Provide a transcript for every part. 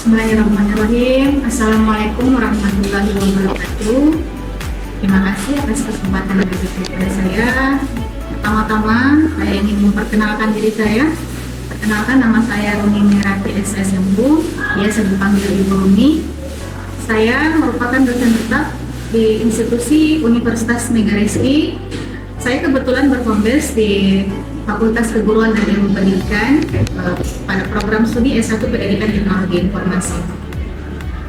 Bismillahirrahmanirrahim. Assalamualaikum warahmatullahi wabarakatuh. Terima kasih atas kesempatan yang diberikan kepada saya. Pertama-tama, saya ingin memperkenalkan diri saya. Perkenalkan, nama saya Runi Merati SSMU, biasa dipanggil Ibu Runi. Saya merupakan dosen tetap di institusi Universitas Megarizky. Saya kebetulan berkombes di Fakultas Keguruan dan Ilmu Pendidikan pada program studi S1 Pendidikan Teknologi Informasi.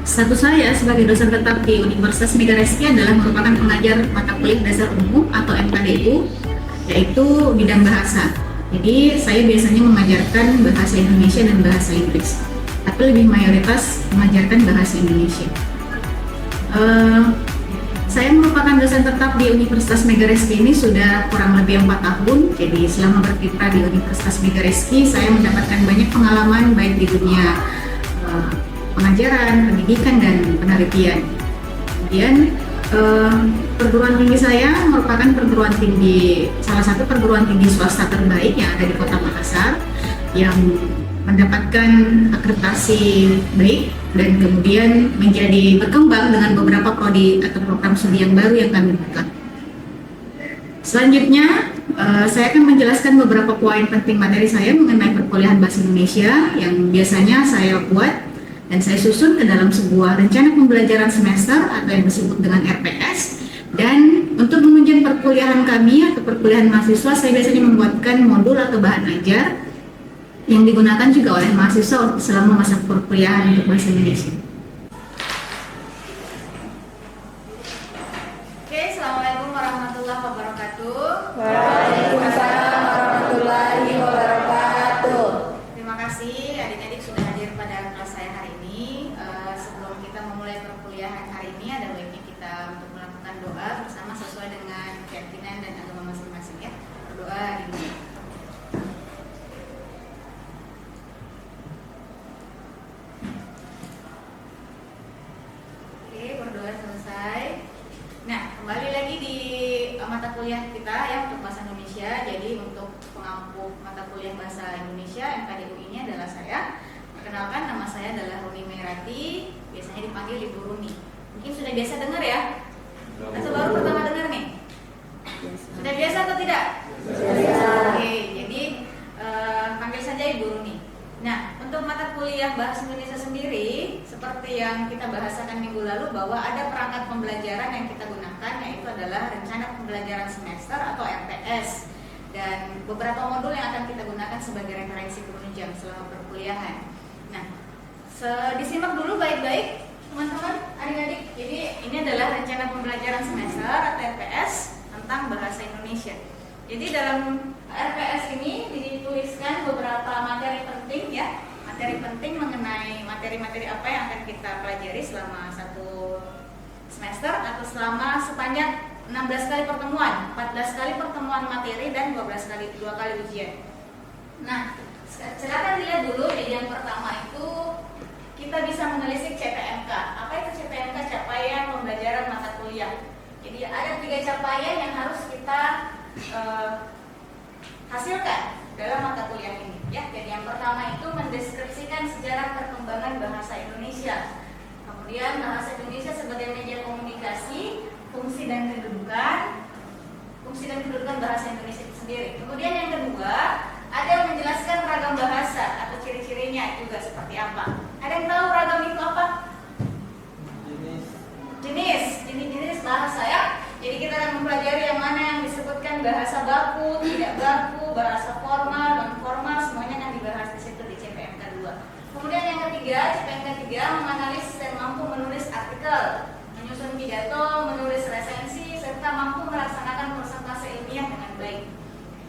Status saya sebagai dosen tetap di Universitas Megarizky adalah merupakan pengajar mata kuliah dasar umum atau MKDU, yaitu bidang bahasa. Jadi saya biasanya mengajarkan bahasa Indonesia dan bahasa Inggris, tapi lebih mayoritas mengajarkan bahasa Indonesia. Saya merupakan dosen tetap di Universitas Megarizky ini sudah kurang lebih 4 tahun. Jadi selama berkiprah di Universitas Megarizky, saya mendapatkan banyak pengalaman baik di dunia pengajaran, pendidikan, dan penelitian. Kemudian perguruan tinggi saya merupakan salah satu perguruan tinggi swasta terbaik yang ada di Kota Makassar, yang mendapatkan akreditasi baik dan kemudian menjadi berkembang dengan beberapa prodi atau program studi yang baru yang kami buka. Selanjutnya, saya akan menjelaskan beberapa poin penting materi saya mengenai perkuliahan bahasa Indonesia yang biasanya saya buat dan saya susun ke dalam sebuah rencana pembelajaran semester atau yang disebut dengan RPS. Dan untuk menunjang perkuliahan kami atau perkuliahan mahasiswa, saya biasanya membuatkan modul atau bahan ajar yang digunakan juga oleh mahasiswa selama masa perkuliahan untuk bahasa Indonesia. Oke, Assalamualaikum warahmatullahi wabarakatuh. Waalaikumsalam warahmatullahi wabarakatuh. Terima kasih adik-adik sudah hadir pada kelas saya hari ini. Sebelum kita memulai perkuliahan hari ini, ada baiknya kita untuk melakukan doa bersama sesuai dengan keyakinan dan agama masing-masing ya. Berdoa dimulai. Berdoa selesai. Nah, kembali lagi di mata kuliah kita ya untuk bahasa Indonesia. Jadi untuk pengampu mata kuliah bahasa Indonesia MKDU ini adalah saya. Perkenalkan, nama saya adalah Runi Merati, biasanya dipanggil Ibu Runi. Mungkin sudah biasa dengar ya? Atau baru pertama dengar nih? Sudah biasa atau tidak? Biasa. Oke, jadi panggil saja Ibu Runi. Nah, untuk mata kuliah bahasa Indonesia sendiri, seperti yang kita bahasakan minggu lalu bahwa ada perangkat pembelajaran yang kita gunakan, yaitu adalah rencana pembelajaran semester atau RPS, dan beberapa modul yang akan kita gunakan sebagai referensi penunjang selama perkuliahan. Nah, disimak dulu baik-baik teman-teman, adik-adik. Jadi ini adalah rencana pembelajaran semester atau RPS tentang bahasa Indonesia. Jadi dalam RPS ini dituliskan beberapa materi penting ya, materi penting mengenai materi-materi apa yang akan kita pelajari selama satu semester atau selama sepanjang 16 kali pertemuan, 14 kali pertemuan materi dan 2 kali ujian. Nah, silakan lihat dulu. Jadi yang pertama itu kita bisa menelisik CPMK. Apa itu CPMK? Capaian pembelajaran mata kuliah. Jadi ada 3 capaian yang harus kita hasilkan dalam mata kuliah ini ya. Jadi yang pertama itu mendeskripsikan sejarah perkembangan bahasa Indonesia, kemudian bahasa Indonesia sebagai media komunikasi, fungsi dan kedudukan bahasa Indonesia itu sendiri. Kemudian yang kedua ada menjelaskan ragam bahasa atau ciri-cirinya juga seperti apa. Ada yang tahu ragam itu apa? Jenis bahasa ya. Jadi kita akan mempelajari yang mana yang disebutkan bahasa baku, tidak baku, bahasa formal, non formal, semuanya akan dibahas di situ di CPMK 2. Kemudian yang ketiga, CPMK 3 menganalisis dan mampu menulis artikel, menyusun pidato, menulis resensi, serta mampu melaksanakan presentase ilmiah dengan baik.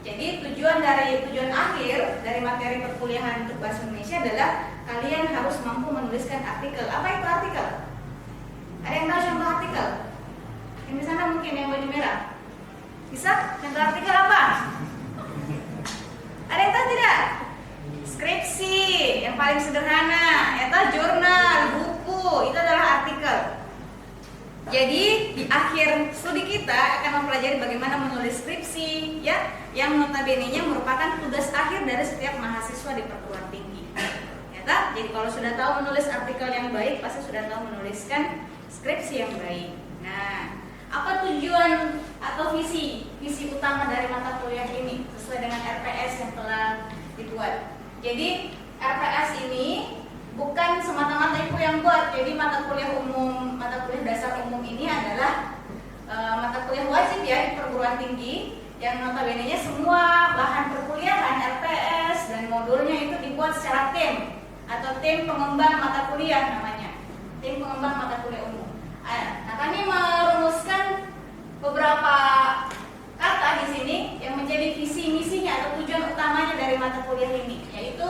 Jadi tujuan akhir dari materi perkuliahan untuk bahasa Indonesia adalah kalian harus mampu menuliskan artikel. Apa itu artikel? Ada yang tahu contoh artikel? Yang di sana mungkin yang baju merah. Bisa? Contoh artikel apa? Ada yang tahu tidak? Skripsi yang paling sederhana, atau jurnal, buku, itu adalah artikel. Jadi di akhir studi kita akan mempelajari bagaimana menulis skripsi ya, yang notabene-nya merupakan tugas akhir dari setiap mahasiswa di perguruan tinggi. Ya, Ya tak? Jadi kalau sudah tahu menulis artikel yang baik, pasti sudah tahu menuliskan skripsi yang baik. Nah, apa tujuan atau visi utama dari mata kuliah ini sesuai dengan RPS yang telah dibuat? Jadi RPS ini bukan semata-mata ibu yang buat. Jadi mata kuliah dasar umum ini adalah mata kuliah wajib ya di perguruan tinggi, yang notabene-nya semua bahan perkuliahan RPS dan modulnya itu dibuat secara tim atau tim pengembang mata kuliah namanya, tim pengembang mata kuliah umum. Nah, kami merumuskan beberapa kata di sini yang menjadi visi misinya atau tujuan utamanya dari mata kuliah ini, yaitu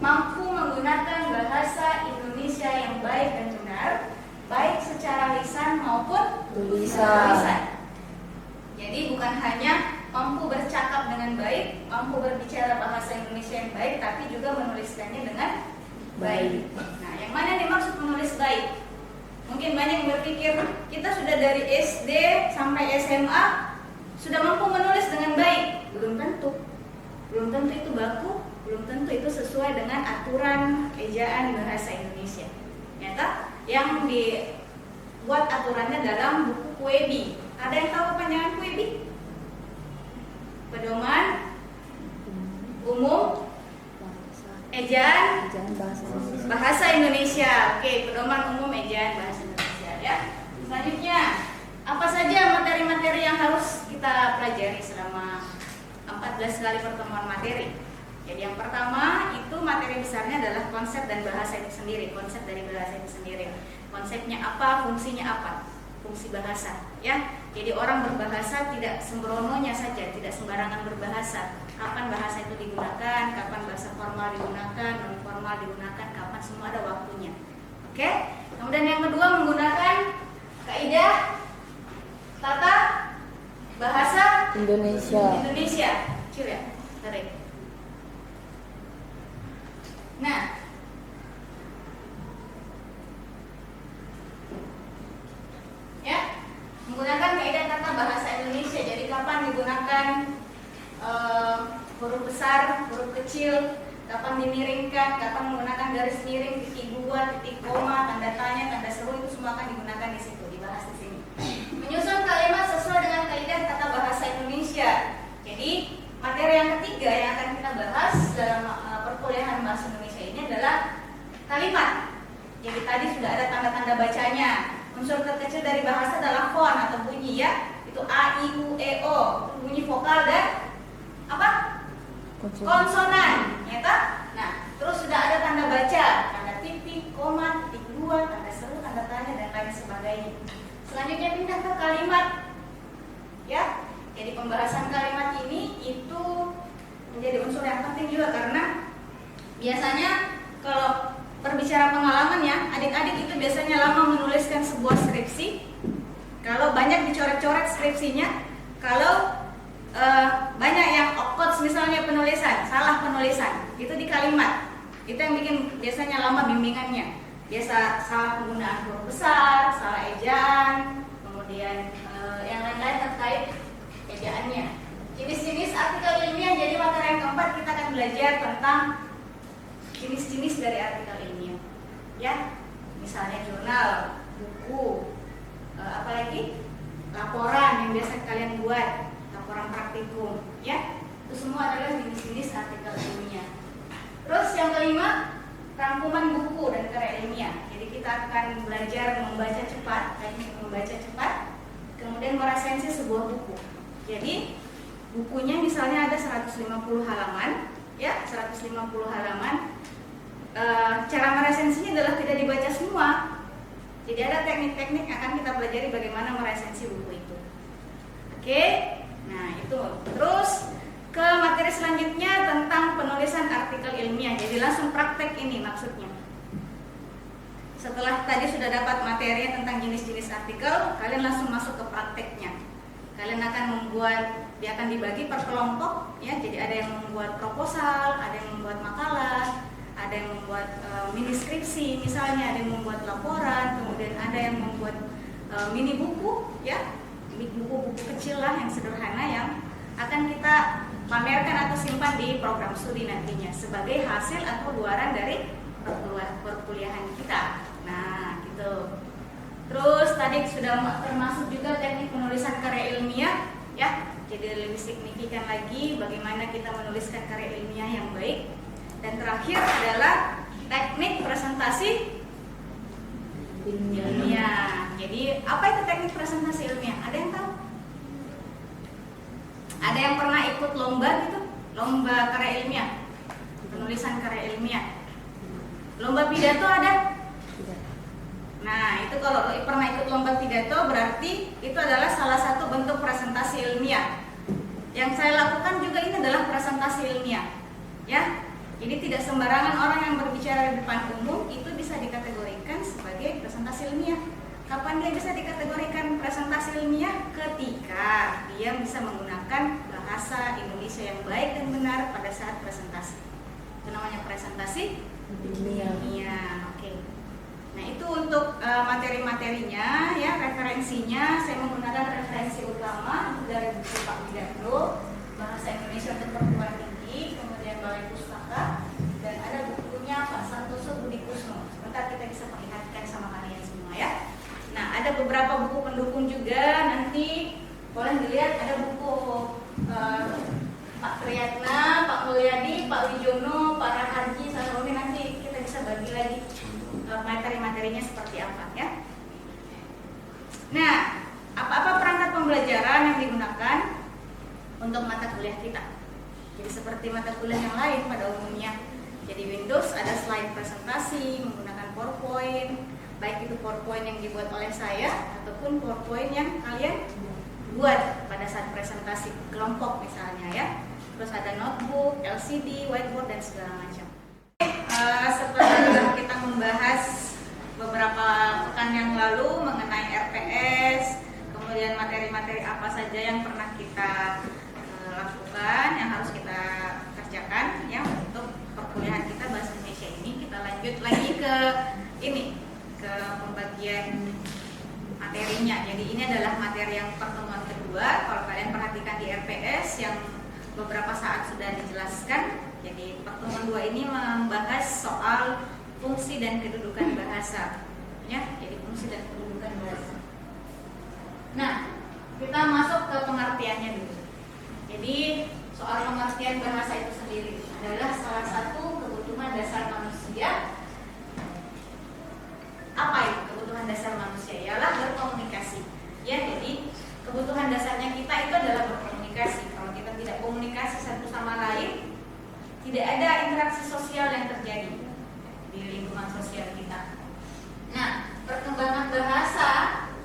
mampu menggunakan bahasa Indonesia yang baik dan benar, baik secara lisan maupun tulisan. Jadi bukan hanya mampu bercakap dengan baik, mampu berbicara bahasa Indonesia yang baik, tapi juga menuliskannya dengan baik. Nah, yang mana dimaksud menulis baik? Mungkin banyak yang berpikir kita sudah dari SD sampai SMA sudah mampu menulis dengan baik. Belum tentu. Belum tentu itu baku, belum tentu itu sesuai dengan aturan ejaan bahasa Indonesia. Ternyata yang dibuat aturannya dalam buku KUEBI. Ada yang tahu panjangan KUEBI? Pedoman Umum Ejaan Bahasa Indonesia. Oke, pedoman umum ejaan bahasa Indonesia ya. Selanjutnya, apa saja materi-materi yang harus kita pelajari selama 14 kali pertemuan materi? Jadi yang pertama itu materi besarnya adalah konsep dan bahasa itu sendiri. Konsep dari bahasa itu sendiri. Konsepnya apa, fungsinya apa? Fungsi bahasa ya. Jadi orang berbahasa tidak sembrononya saja, tidak sembarangan berbahasa. Kapan bahasa itu digunakan, kapan bahasa formal digunakan, non formal digunakan, kapan, semua ada waktunya. Oke? Kemudian yang kedua menggunakan kaidah tata bahasa Indonesia. Kecil ya? Tarik. Nah, ya, menggunakan kaidah tata bahasa Indonesia. Jadi kapan digunakan huruf besar, huruf kecil, kapan dimiringkan, kapan menggunakan garis miring, titik dua, titik koma, tanda tanya, tanda seru, itu semua akan digunakan di situ, dibahas di sini. Menyusun kalimat sesuai dengan kaidah tata bahasa Indonesia. Jadi materi yang ketiga yang akan kita bahas dalam perkuliahan bahasa Indonesia ini adalah kalimat. Jadi tadi sudah ada tanda-tanda bacanya. Unsur terkecil dari bahasa adalah font atau bunyi ya. Itu A, I, U, E, O. Itu bunyi vokal dan apa? Konsonan, ya tak? Nah, terus sudah ada tanda baca, tanda titik, koma, titik dua, tanda seru, tanda tanya dan lain sebagainya. Selanjutnya pindah ke kalimat, ya. Jadi pembahasan kalimat ini itu menjadi unsur yang penting juga karena biasanya kalau berbicara pengalaman ya, adik-adik itu biasanya lama menuliskan sebuah skripsi. Kalau banyak dicoret-coret skripsinya, kalau banyak yang okots misalnya penulisan, salah penulisan, itu di kalimat. Itu yang bikin biasanya lama bimbingannya. Biasa salah penggunaan huruf besar, salah ejaan, kemudian yang lain-lain terkait ejaannya. Jenis-jenis artikel ilmiah, jadi materi yang keempat kita akan belajar tentang jenis-jenis dari artikel ilmiah. Ya, misalnya jurnal, buku, apalagi laporan yang biasa kalian buat. Laporan praktikum, ya, itu semua adalah jenis-jenis artikel ilmiah. Terus yang kelima, rangkuman buku dan karya ilmiah. Jadi kita akan belajar membaca cepat, teknik membaca cepat, kemudian meresensi sebuah buku. Jadi bukunya misalnya ada 150 halaman, ya, 150 halaman. Cara meresensinya adalah tidak dibaca semua. Jadi ada teknik-teknik yang akan kita pelajari bagaimana meresensi buku itu. Oke. Nah itu, terus ke materi selanjutnya tentang penulisan artikel ilmiah. Jadi langsung praktek ini maksudnya. Setelah tadi sudah dapat materi tentang jenis-jenis artikel, kalian langsung masuk ke prakteknya. Kalian akan membuat, dia akan dibagi per kelompok ya. Jadi ada yang membuat proposal, ada yang membuat makalah, ada yang membuat mini skripsi misalnya, ada yang membuat laporan, kemudian ada yang membuat mini buku ya. Buku-buku kecil lah yang sederhana yang akan kita pamerkan atau simpan di program studi nantinya sebagai hasil atau luaran dari perkuliahan kita. Nah, gitu. Terus tadi sudah termasuk juga teknik penulisan karya ilmiah, ya. Jadi lebih signifikan lagi bagaimana kita menuliskan karya ilmiah yang baik. Dan terakhir adalah teknik presentasi ilmiah. Jadi apa itu teknik presentasi ilmiah? Ada yang tahu? Ada yang pernah ikut lomba gitu? Lomba karya ilmiah, penulisan karya ilmiah. Lomba pidato ada? Nah, itu kalau pernah ikut lomba pidato berarti itu adalah salah satu bentuk presentasi ilmiah. Yang saya lakukan juga ini adalah presentasi ilmiah, ya. Jadi tidak sembarangan orang yang berbicara di depan umum itu bisa dikategorikan sebagai presentasi ilmiah. Kapan dia bisa dikategorikan presentasi ilmiah? Ketika dia bisa menggunakan bahasa Indonesia yang baik dan benar pada saat presentasi. Itu namanya presentasi ilmiah. Oke. Nah, itu untuk materi-materinya, ya, referensinya. Saya menggunakan referensi utama itu dari buku Pak Widardo, Bahasa Indonesia untuk Perguruan Tinggi, kemudian Balai Pustaka, dan ada bukunya Pak Santoso Budi Kusno. Sebentar kita bisa perlihatkan sama kalian semua, ya. Nah, ada beberapa buku pendukung juga. Nanti boleh dilihat, ada buku Pak Triyatna, Pak Mulyadi, Pak Wijono, Pak Raharji, Saroni. Nanti kita bisa bagi lagi materi-materinya seperti apa, ya. Nah, apa-apa perangkat pembelajaran yang digunakan untuk mata kuliah kita. Jadi seperti mata kuliah yang lain pada umumnya. Jadi Windows ada slide presentasi menggunakan PowerPoint, baik itu PowerPoint yang dibuat oleh saya ataupun PowerPoint yang kalian buat pada saat presentasi kelompok misalnya, ya. Terus ada notebook, LCD, whiteboard, dan segala macam. Setelah kita membahas beberapa pekan yang lalu mengenai RPS, kemudian materi-materi apa saja yang pernah kita lakukan, yang harus kita kerjakan, ya, untuk perkuliahan kita bahasa Indonesia ini, kita lanjut lagi ke ke pembagian materinya. Jadi ini adalah materi yang pertemuan kedua. Kalau kalian perhatikan di RPS yang beberapa saat sudah dijelaskan. Jadi pertemuan 2 ini membahas soal fungsi dan kedudukan bahasa, ya. Jadi fungsi dan kedudukan bahasa. Nah, kita masuk ke pengertiannya dulu. Jadi soal pengertian bahasa itu sendiri adalah salah satu kebutuhan dasar manusia. Apa itu kebutuhan dasar manusia? Ialah berkomunikasi. Ya, jadi kebutuhan dasarnya kita itu adalah berkomunikasi. Kalau kita tidak komunikasi satu sama lain, tidak ada interaksi sosial yang terjadi di lingkungan sosial kita. Nah, perkembangan bahasa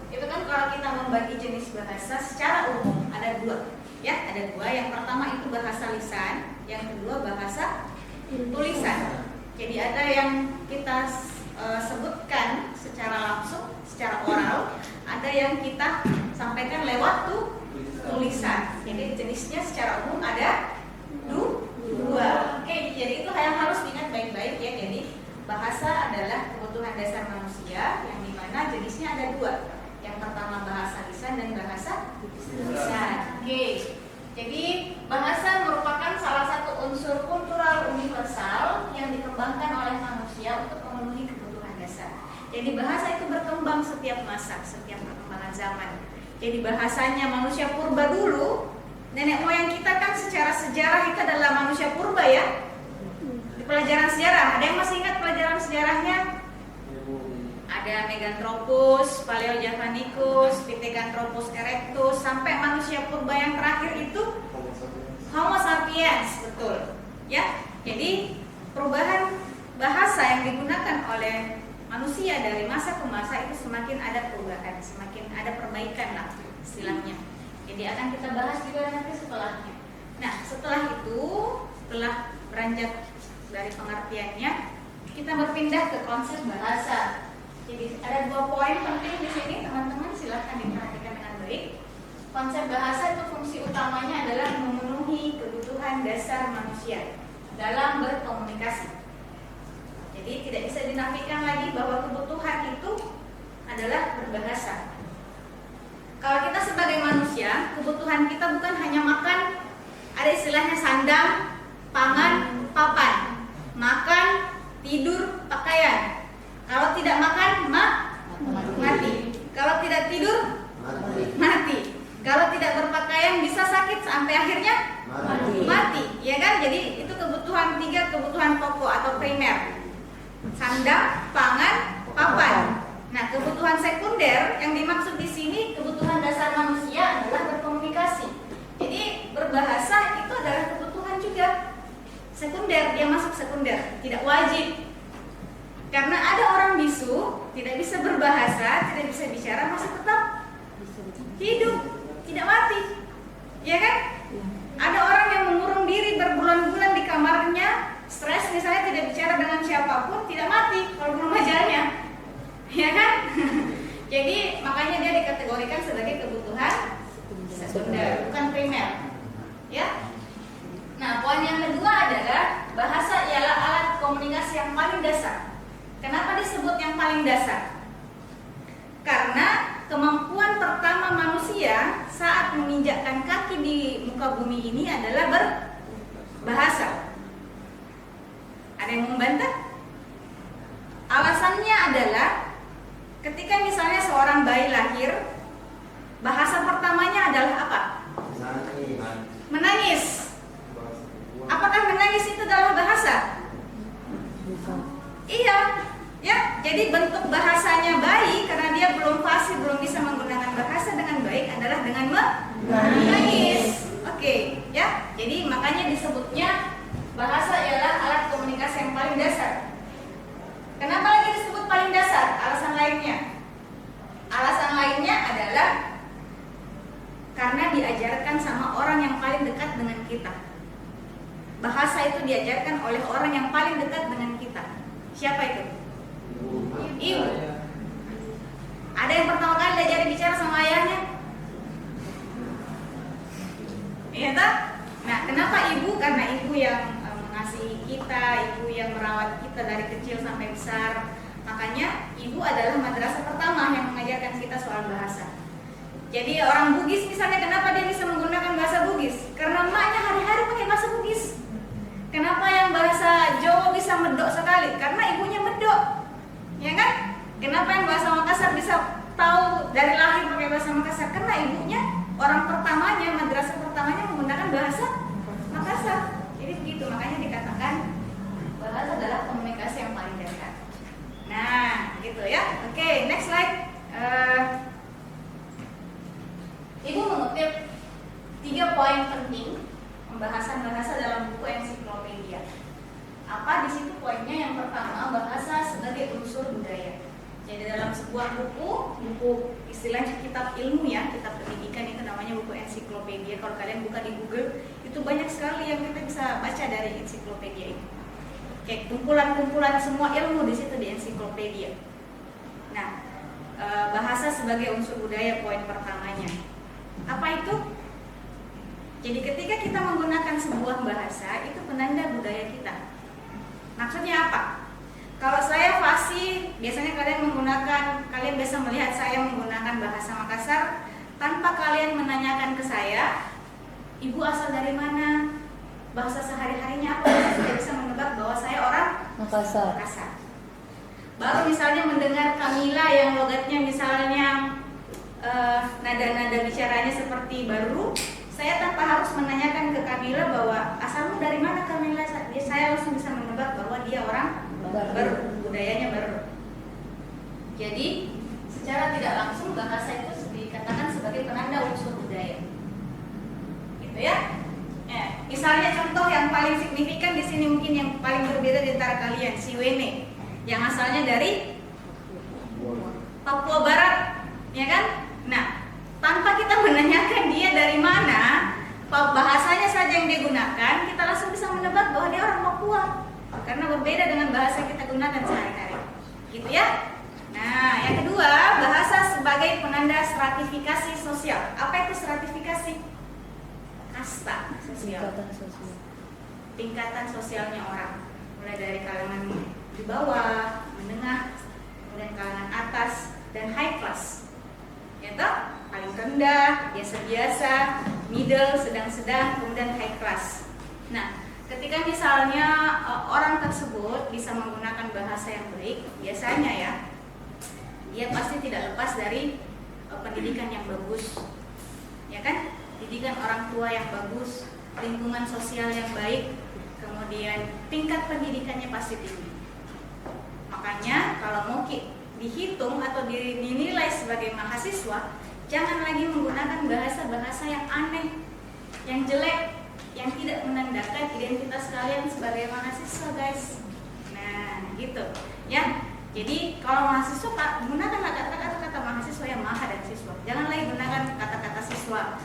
itu kan kalau kita membagi jenis bahasa secara umum ada 2, ya, ada 2. Yang pertama itu bahasa lisan, yang kedua bahasa tulisan. Jadi ada yang kita sebutkan secara langsung, secara oral, ada yang kita sampaikan lewat tulisan. Jadi jenisnya secara umum ada 2. Oke, jadi itu yang harus diingat baik-baik, ya. Jadi bahasa adalah kebutuhan dasar manusia yang dimana jenisnya ada 2. Yang pertama bahasa lisan dan bahasa tulisan. Oke, jadi bahasa merupakan salah satu unsur kultural universal yang dikembangkan oleh manusia untuk memenuhi kebutuhan dasar. Jadi bahasa itu berkembang setiap masa, setiap perkembangan zaman. Jadi bahasanya manusia purba dulu, nenek moyang kita kan secara sejarah itu adalah manusia purba, ya. Di pelajaran sejarah, ada yang masih ingat pelajaran sejarahnya? Ada Meganthropus, Paleojavanicus, Pithecanthropus erectus, sampai manusia purba yang terakhir itu Homo sapiens, betul. Ya, jadi perubahan bahasa yang digunakan oleh manusia dari masa ke masa itu semakin ada perubahan, semakin ada perbaikan lah istilahnya. Jadi akan kita bahas juga nanti setelahnya. Nah, setelah itu, setelah beranjak dari pengertiannya, kita berpindah ke konsep bahasa. Jadi ada 2 poin penting di sini, teman-teman, silahkan diperhatikan dengan baik. Konsep bahasa itu fungsi utamanya adalah memenuhi kebutuhan dasar manusia dalam berkomunikasi. Jadi tidak bisa dinafikan lagi bahwa kebutuhan itu adalah berbahasa. Kalau kita sebagai manusia, kebutuhan kita bukan hanya makan, ada istilahnya sandang, pangan, papan. Makan, tidur, mati, ya kan? Jadi itu kebutuhan 3 kebutuhan pokok atau primer. Sandang, pangan, papan. Nah, kebutuhan sekunder yang dimaksud di sini kebutuhan dasar manusia adalah berkomunikasi. Jadi berbahasa itu adalah kebutuhan juga. Sekunder, dia masuk sekunder, tidak wajib. Karena ada orang bisu, tidak bisa berbahasa, tidak bisa bicara, masih tetap hidup, tidak mati. Ya kan? Ada orang yang mengurung diri berbulan-bulan di kamarnya, stres misalnya, tidak bicara dengan siapapun, tidak mati kalau belum ajalnya. Ya kan? Jadi makanya dia dikategorikan sebagai kebutuhan sekunder, bukan primer. Ya. Nah, poin yang kedua adalah bahasa ialah alat komunikasi yang paling dasar. Kenapa disebut yang paling dasar? Karena kemampuan pertama manusia saat menginjakkan kaki di muka bumi ini adalah berbahasa. Ada yang membantah? Alasannya adalah ketika misalnya seorang bayi lahir, bahasa pertamanya adalah apa? Menangis. Apakah menangis itu adalah bahasa? Iya, ya. Jadi bentuk bahasanya bayi karena dia belum fasih, belum bisa menggunakan bahasa dengan baik adalah dengan menangis. Oke, ya. Jadi makanya disebutnya bahasa ialah alat komunikasi yang paling dasar. Kenapa lagi disebut paling dasar? Alasan lainnya adalah karena diajarkan sama orang yang paling dekat dengan kita. Bahasa itu diajarkan oleh orang yang paling dekat dengan kita. Siapa itu? Ibu. Ada yang pertama kali diajari bicara sama ayahnya? Iya tak? Nah, kenapa ibu? Karena ibu yang mengasihi kita, ibu yang merawat kita dari kecil sampai besar. Makanya ibu adalah madrasah pertama yang mengajarkan kita soal bahasa. Jadi orang Bugis misalnya, kenapa dia bisa menggunakan bahasa Bugis? Karena emaknya hari-hari pakai bahasa Bugis. Kenapa yang bahasa Jawa bisa medok sekali? Karena ibunya medok, ya kan? Kenapa yang bahasa Makassar bisa tahu dari lahir pakai bahasa Makassar? Karena ibunya orang pertamanya, madrasah pertamanya menggunakan bahasa Makassar. Jadi begitu, makanya dikatakan bahasa adalah komunikasi yang paling dasar. Nah, gitu ya. Oke, next slide. Ibu mengutip 3 poin penting pembahasan bahasa dalam buku ensiklopedia. Apa di situ poinnya? Yang pertama, bahasa sebagai unsur budaya. Jadi dalam sebuah buku istilahnya kitab ilmu ya, kitab pendidikan, itu namanya buku ensiklopedia. Kalau kalian buka di Google, itu banyak sekali yang kita bisa baca dari ensiklopedia itu. Kayak kumpulan-kumpulan semua ilmu di situ di ensiklopedia. Nah, bahasa sebagai unsur budaya poin pertamanya. Apa itu? Jadi ketika kita menggunakan sebuah bahasa, itu penanda budaya kita. Maksudnya apa? Kalau saya fasih, biasanya kalian bisa melihat saya menggunakan bahasa Makassar tanpa kalian menanyakan ke saya, ibu asal dari mana, bahasa sehari-harinya apa, saya sudah bisa menebak bahwa saya orang Makassar. Baru misalnya mendengar Kamila yang logatnya misalnya nada-nada bicaranya seperti baru, saya tanpa harus menanyakan ke Kamila bahwa asalmu dari mana Kamila, saya langsung bisa menebak bahwa dia orang baru, budayanya baru. Jadi secara tidak langsung bahasa itu dikatakan sebagai penanda unsur budaya, gitu ya. Misalnya contoh yang paling signifikan di sini mungkin yang paling berbeda di antara kalian, si Wene, yang asalnya dari Papua Barat, ya kan? Nah, tanpa kita menanyakan dia dari mana, bahasanya saja yang dia gunakan, kita langsung bisa menebak bahwa dia orang Papua, karena berbeda dengan bahasa yang kita gunakan sehari-hari, gitu ya. Nah, yang kedua, bahasa sebagai penanda stratifikasi sosial. Apa itu stratifikasi? Kasta sosial. Tingkatan sosialnya orang, mulai dari kalangan di bawah, menengah, kemudian kalangan atas, dan high class. Yaitu paling rendah, biasa-biasa, middle, sedang-sedang, kemudian high class. Nah, ketika misalnya orang tersebut bisa menggunakan bahasa yang baik, biasanya ya, dia pasti tidak lepas dari pendidikan yang bagus, ya kan? Didikan orang tua yang bagus, lingkungan sosial yang baik, kemudian tingkat pendidikannya pasti tinggi. Makanya kalau mau dihitung atau dinilai sebagai mahasiswa, jangan lagi menggunakan bahasa-bahasa yang aneh, yang jelek, yang tidak menandakan identitas kalian sebagai mahasiswa, guys. Nah, gitu ya. Jadi kalau mahasiswa, Pak, gunakan kata-kata mahasiswa yang maha dan siswa. Jangan lagi gunakan kata-kata siswa.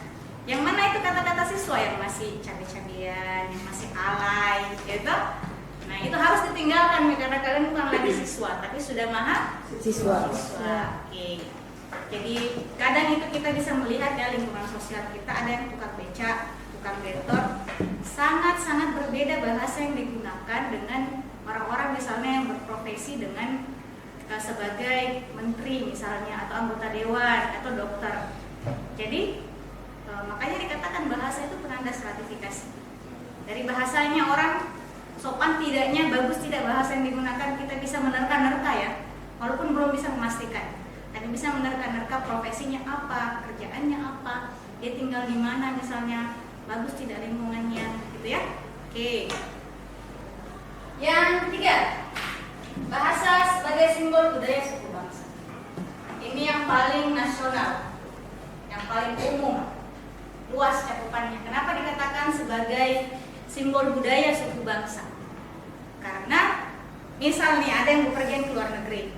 Yang mana itu kata-kata siswa yang masih cabe-cabean, yang masih alay, gitu. Nah, itu harus ditinggalkan karena kalian bukan lagi siswa, tapi sudah maha Siswa. Oke. Jadi kadang itu kita bisa melihat ya lingkungan sosial kita ada yang tukang becak, tukang bentor, sangat-sangat berbeda bahasa yang digunakan dengan orang-orang misalnya yang berprofesi dengan sebagai menteri misalnya, atau anggota dewan, atau dokter. Jadi makanya dikatakan bahasa itu penanda stratifikasi. Dari bahasanya orang sopan tidaknya, bagus tidak bahasa yang digunakan, kita bisa menerka-nerka ya, walaupun belum bisa memastikan, tapi bisa menerka-nerka profesinya apa, kerjaannya apa, dia tinggal di mana misalnya, bagus tidak lingkungannya, gitu ya. Oke. Yang ketiga, bahasa sebagai simbol budaya suku bangsa. Ini yang paling nasional, yang paling umum, luas cakupannya. Kenapa dikatakan sebagai simbol budaya suku bangsa? Karena misalnya ada yang bepergian ke luar negeri,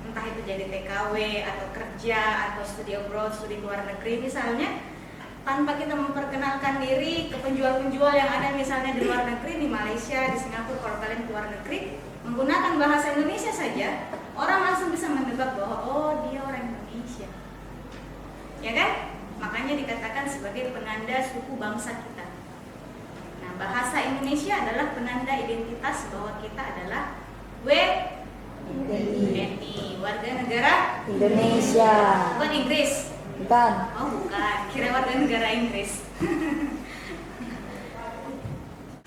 entah itu jadi TKW atau kerja atau studi abroad, studi ke luar negeri misalnya, tanpa kita memperkenalkan diri ke penjual-penjual yang ada misalnya di luar negeri, di Malaysia, di Singapura, kalau kalian ke luar negeri menggunakan bahasa Indonesia saja, orang langsung bisa menebak bahwa oh dia orang Indonesia, ya kan? Makanya dikatakan sebagai penanda suku bangsa kita. Nah, bahasa Indonesia adalah penanda identitas bahwa kita adalah WNI, warga negara Indonesia. bukan Inggris. Bukan. Oh bukan, kira warga negara Inggris.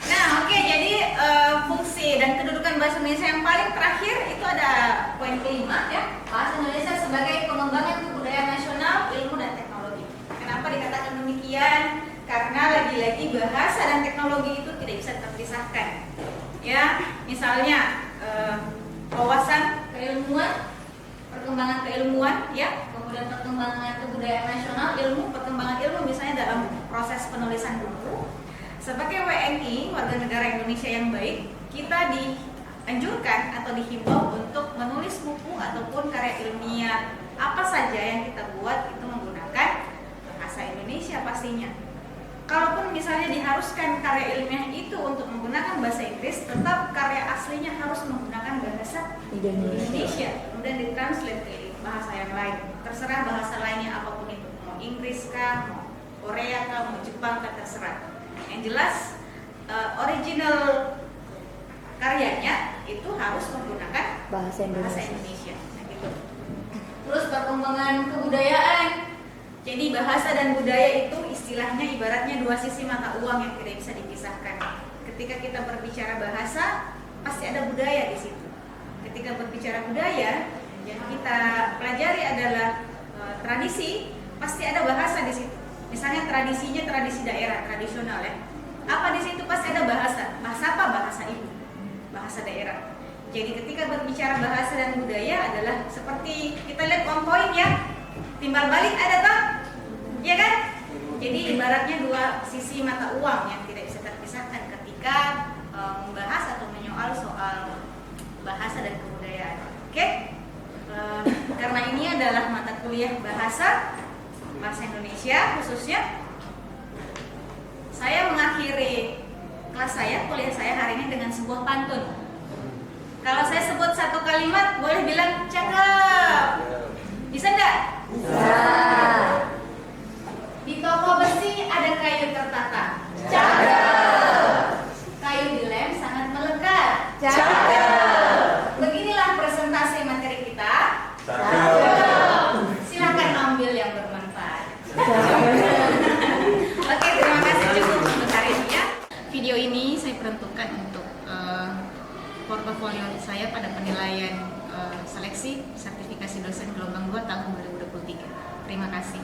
Nah oke, jadi fungsi dan kedudukan bahasa Indonesia yang paling terakhir itu ada poin kelima ya. Bahasa Indonesia sebagai pengembangan kebudayaan nasional, ilmu dan teknologi. Kenapa dikatakan demikian? Karena lagi-lagi bahasa dan teknologi itu tidak bisa terpisahkan. Ya, misalnya wawasan keilmuan, perkembangan keilmuan, ya, kemudian perkembangan kebudayaan nasional, perkembangan ilmu misalnya dalam proses penulisan buku. Sebagai WNI, warga negara Indonesia yang baik, kita dianjurkan atau dihimbau untuk menulis buku ataupun karya ilmiah apa saja yang kita buat itu menggunakan bahasa Indonesia pastinya. Kalaupun misalnya diharuskan karya ilmiah itu untuk menggunakan bahasa Inggris, tetap karya aslinya harus menggunakan bahasa Indonesia, kemudian ditranslate ke bahasa yang lain. Terserah bahasa lainnya apapun itu, mau Inggris kah, mau Korea kah, mau Jepang kah, terserah. Yang jelas original karyanya itu harus menggunakan bahasa Indonesia. Nah, gitu. Terus perkembangan kebudayaan. Jadi bahasa dan budaya itu istilahnya ibaratnya dua sisi mata uang yang tidak bisa dipisahkan. Ketika kita berbicara bahasa, pasti ada budaya di situ. Ketika berbicara budaya, yang kita pelajari adalah tradisi, pasti ada bahasa di situ. Misalnya tradisinya tradisi daerah tradisional ya. Apa di situ pasti ada bahasa. Bahasa apa? Bahasa ibu. Bahasa daerah. Jadi ketika berbicara bahasa dan budaya adalah seperti kita lihat on point ya. Timbal balik ada tak? Iya kan? Jadi ibaratnya dua sisi mata uang yang tidak bisa terpisahkan ketika membahas atau menyoal soal bahasa dan kebudayaan. Oke? Karena ini adalah mata kuliah bahasa Indonesia khususnya, saya mengakhiri kelas saya, kuliah saya hari ini dengan sebuah pantun. Kalau saya sebut satu kalimat, boleh bilang cakep. Bisa enggak? Bisa. Di toko besi ada kayu tertata. Cakep. Kayu dilem sangat melekat. Cakep. Beginilah presentasi materi kita. Cakep. Silakan ambil yang bermanfaat. Cakep. Oke, terima kasih cukup untuk hari ini ya. Video ini saya peruntukkan untuk portofolio saya pada penilaian seleksi sertifikasi dosen gelombang 2 tahun 2023. Terima kasih.